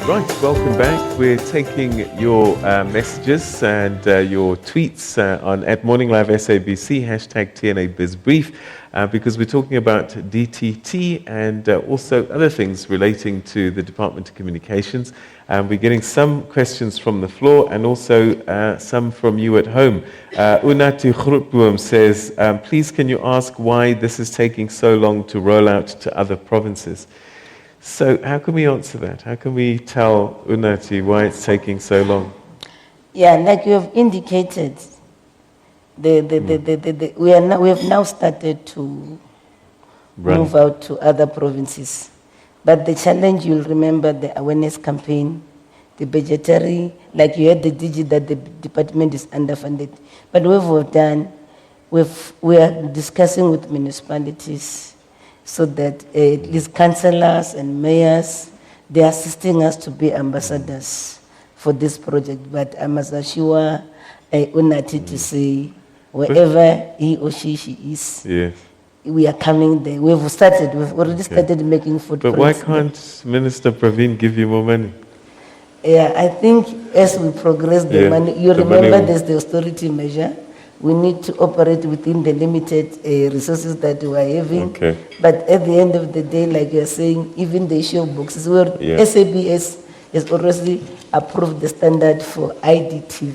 Right, welcome back. We're taking your messages and your tweets on at Morning Live SABC, hashtag TNA BizBrief, because we're talking about DTT and also other things relating to the Department of Communications. We're getting some questions from the floor and also some from you at home. Unati Grootboom says, please can you ask why this is taking so long to roll out to other provinces? So how can we answer that? How can we tell Unati why it's taking so long? Yeah, like you have indicated, we have now started to move out to other provinces. But the challenge, you'll remember the awareness campaign, the budgetary, like you had the DG that the department is underfunded. But what we've done, we are discussing with municipalities so that at least councillors and mayors, they are assisting us to be ambassadors for this project. But I must assure Unati to say, wherever he or she is, yes, we are coming there. We've already started making footprints. But why can't Minister Praveen give you more money? Yeah, I think as we progress the money, you remember there's the austerity measure. We need to operate within the limited resources that we are having. Okay. But at the end of the day, like you're saying, even the issue of boxes, where SABS has already approved the standard for IDTV,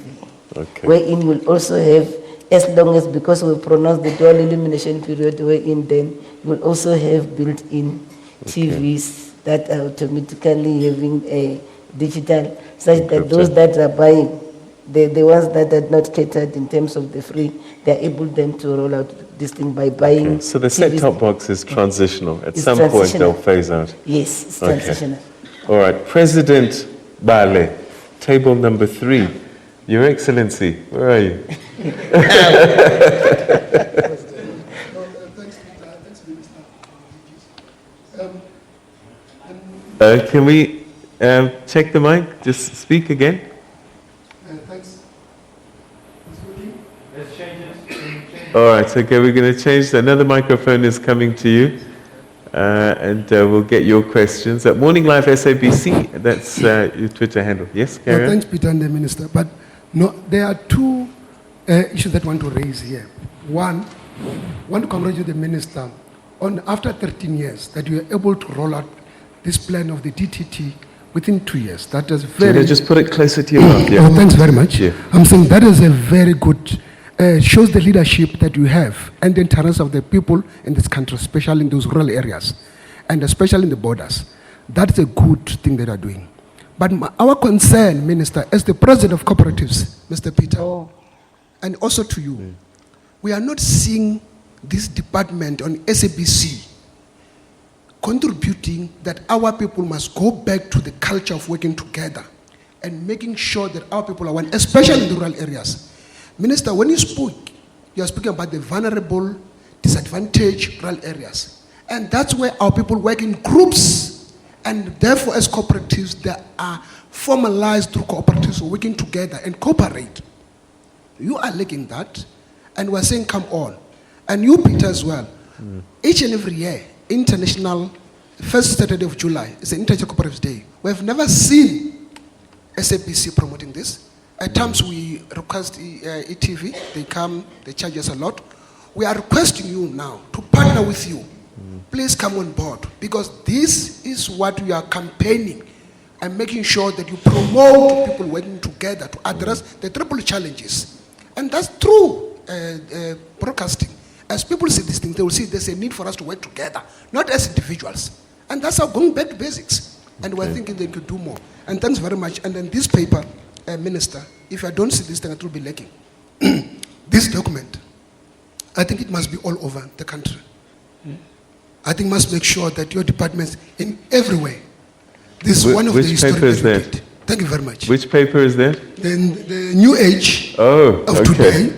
wherein we'll also have, as long as, because we pronounced the dual illumination period, wherein then we'll also have built-in TVs that are automatically having a digital, such that those that are buying, the ones that are not catered in terms of the free, they're able then to roll out this thing by buying. So the set-top box is transitional. At some point they'll phase out. Yes, it's transitional. All right, President Bale, table number 3. Your Excellency, where are you? Can we check the mic? Just speak again. All right, okay, we're going to change. Another microphone is coming to you, and we'll get your questions. At Morning Live SABC, that's your Twitter handle. Yes, Karen? Thanks, Peter and the Minister. But no, there are two issues that I want to raise here. One, I want to congratulate the Minister on, after 13 years, that you were able to roll out this plan of the DTT within 2 years. That is very... Can you just put it closer to your mouth? Yeah. Oh, thanks very much. Yeah. I'm saying that is a very good... shows the leadership that you have and the interest of the people in this country, especially in those rural areas and especially in the borders. That's a good thing that they are doing. But our concern, Minister, as the president of cooperatives, Mr. Peter, and also to you, we are not seeing this department on SABC contributing that our people must go back to the culture of working together and making sure that our people are one, especially in the rural areas. Minister, when you spoke, you are speaking about the vulnerable, disadvantaged rural areas. And that's where our people work in groups. And therefore, as cooperatives, they are formalized through cooperatives working together and cooperate. You are lacking that. And we're saying, come on. And you, Peter, as well. Each and every year, international, first Saturday of July, is the International Cooperatives Day. We have never seen SABC promoting this. At times we request ETV, they come, they charge us a lot. We are requesting you now to partner with you. Please come on board, because this is what we are campaigning and making sure that you promote people working together to address the triple challenges. And that's true broadcasting. As people see these things, they will see there's a need for us to work together, not as individuals. And that's how going back to basics. And we're thinking they could do more. And thanks very much. And then this paper, Minister, if I don't see this thing, it will be lacking. This document, I think it must be all over the country. I think must make sure that your departments, in every way, this is one of the historic paper is that? Thank you very much. Which paper is that? The New Age of today.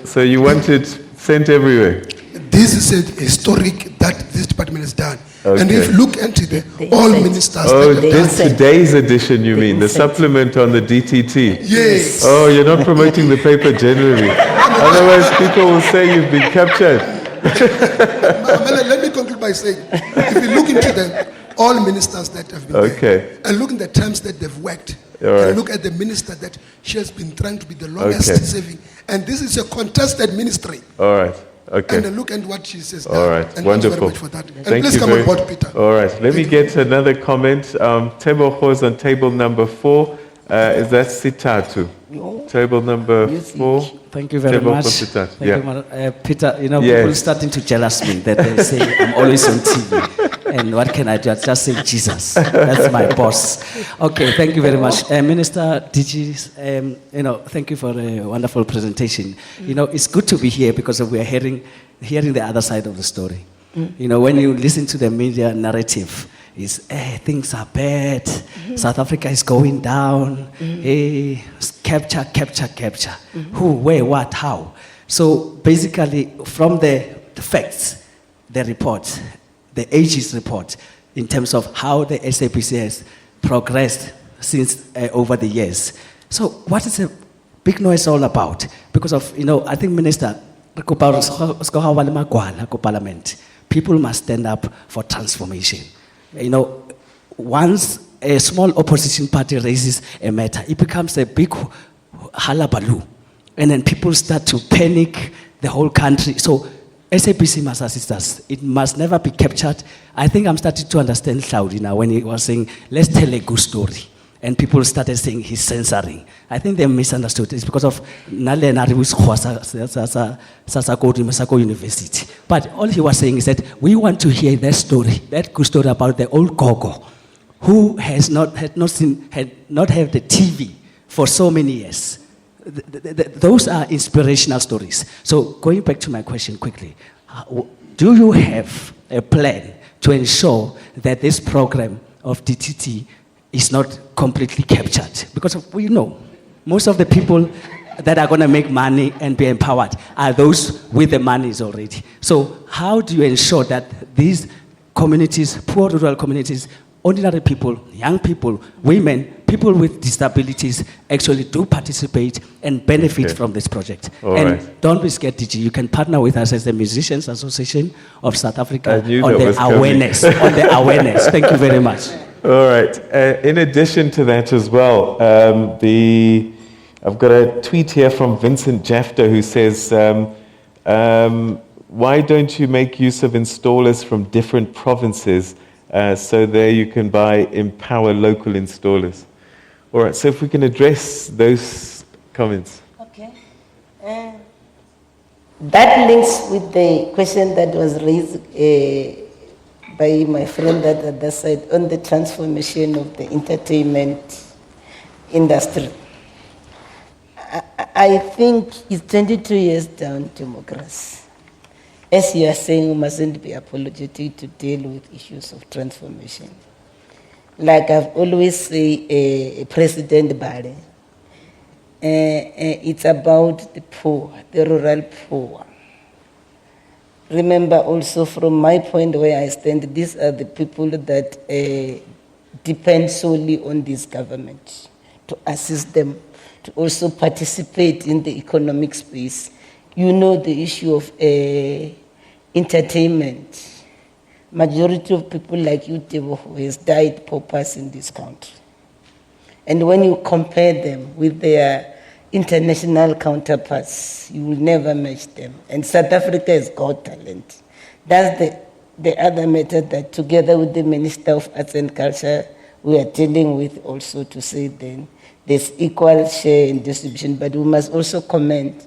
So you want it sent everywhere? This is a historic that this department has done. And if you look into all ministers... Oh, this today's edition, you mean? The supplement on the DTT? Yes. Oh, you're not promoting the paper generally. Otherwise, people will say you've been captured. Let me conclude by saying, if you look into all ministers that have been there, and look at the terms that they've worked, and look at the minister that she has been trying to be the longest serving, and this is a contested ministry. All right. Okay. And look at what she says. All right. And Wonderful. Thank you very much for that. And Thank please you come on board, Peter. All right. Let me get another comment. Ndivhuho is on table number 4. Is that Sitatu? Table number 4. Thank you very much. Thank you, Peter, people starting to jealous me that they say I'm always on TV. And what can I do? I just say Jesus. That's my boss. Okay, thank you very much. Minister Digi, thank you for a wonderful presentation. It's good to be here because we are hearing the other side of the story. When you listen to the media narrative, is things are bad, South Africa is going down, capture. Who, where, what, how? So basically, from the facts, the report, the Aegis report, in terms of how the SABC has progressed since over the years. So what is the big noise all about? Because of, I think, Minister, Parliament, people must stand up for transformation. Once a small opposition party raises a matter, it becomes a big hullabaloo. And then people start to panic the whole country. So SABC must assist us. It must never be captured. I think I'm starting to understand Claudi now when he was saying, let's tell a good story. And people started saying he's censoring. I think they misunderstood. It's because of Nale Sasako University. But all he was saying is that we want to hear that story, that good story about the old Gogo, who had not had the TV for so many years. Those are inspirational stories. So going back to my question quickly, do you have a plan to ensure that this program of DTT is not completely captured? Because we know most of the people that are going to make money and be empowered are those with the monies already. So how do you ensure that these communities, poor rural communities, ordinary people, young people, women, people with disabilities actually do participate and benefit from this project? Don't be scared, DG. You can partner with us as the Musicians Association of South Africa on the awareness. Thank you very much. All right. In addition to that as well, I've got a tweet here from Vincent Jafta who says, why don't you make use of installers from different provinces so there you can empower local installers? All right, so if we can address those comments. Okay. That links with the question that was raised by my friend at the other side on the transformation of the entertainment industry. I think it's 22 years down democracy. As you are saying, we mustn't be apologetic to deal with issues of transformation. Like I've always said, President Bale, it's about the poor, the rural poor. Remember also from my point where I stand, these are the people that depend solely on this government to assist them to also participate in the economic space. You know the issue of entertainment. Majority of people like you, Ndivhuho, has died paupers in this country. And when you compare them with their international counterparts, you will never match them. And South Africa has got talent. That's the other matter that together with the Minister of Arts and Culture, we are dealing with also to say then there's equal share in distribution, but we must also commend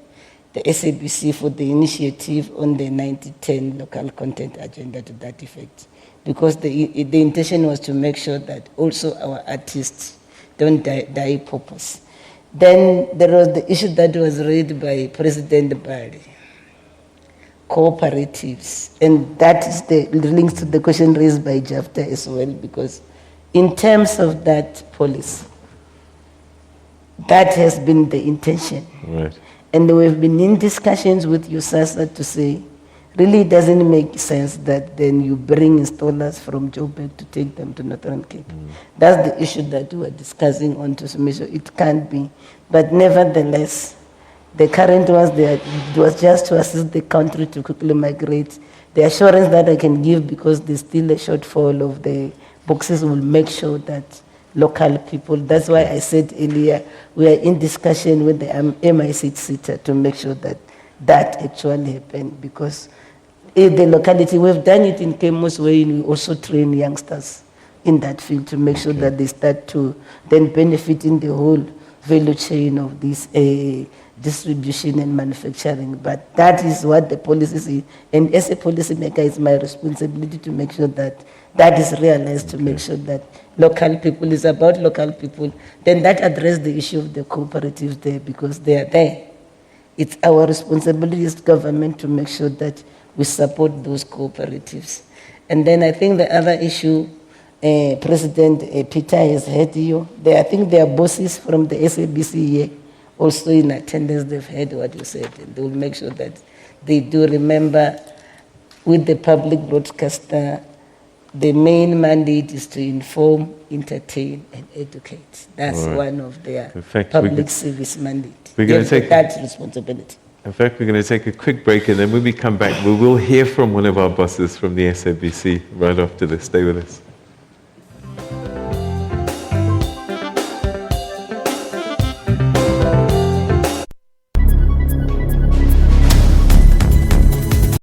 the SABC for the initiative on the 90-10 local content agenda to that effect. Because the intention was to make sure that also our artists don't die paupers. Then there was the issue that was raised by President Bale, cooperatives. And that is the links to the question raised by Jafta as well, because in terms of that policy, that has been the intention. Right. And we've been in discussions with USASA to say, really it doesn't make sense that then you bring installers from Joburg to take them to Northern Cape. That's the issue that we are discussing on to make sure it can't be. But nevertheless, the current ones, it was just to assist the country to quickly migrate The assurance that I can give, because there's still a shortfall of the boxes, will make sure that local people, that's why I said earlier, we are in discussion with the MI6 sitter to make sure that that actually happened, because in the locality, we've done it in Kemos, where we also train youngsters in that field to make sure that they start to then benefit in the whole value chain of this distribution and manufacturing. But that is what the policy is, and as a policymaker, it's my responsibility to make sure that that is realized, to make sure that local people is about local people. Then that address the issue of the cooperatives there, because they are there. It's our responsibility as government to make sure that we support those cooperatives. And then I think the other issue, President Peter has heard you. I think there are bosses from the SABC here also in attendance. They've heard what you said, and they will make sure that they do remember, with the public broadcaster, the main mandate is to inform, entertain, and educate. That's one of their public service mandate. We're going to take that responsibility. In fact, we're going to take a quick break, and then when we come back, we will hear from one of our bosses from the SABC right after this. Stay with us.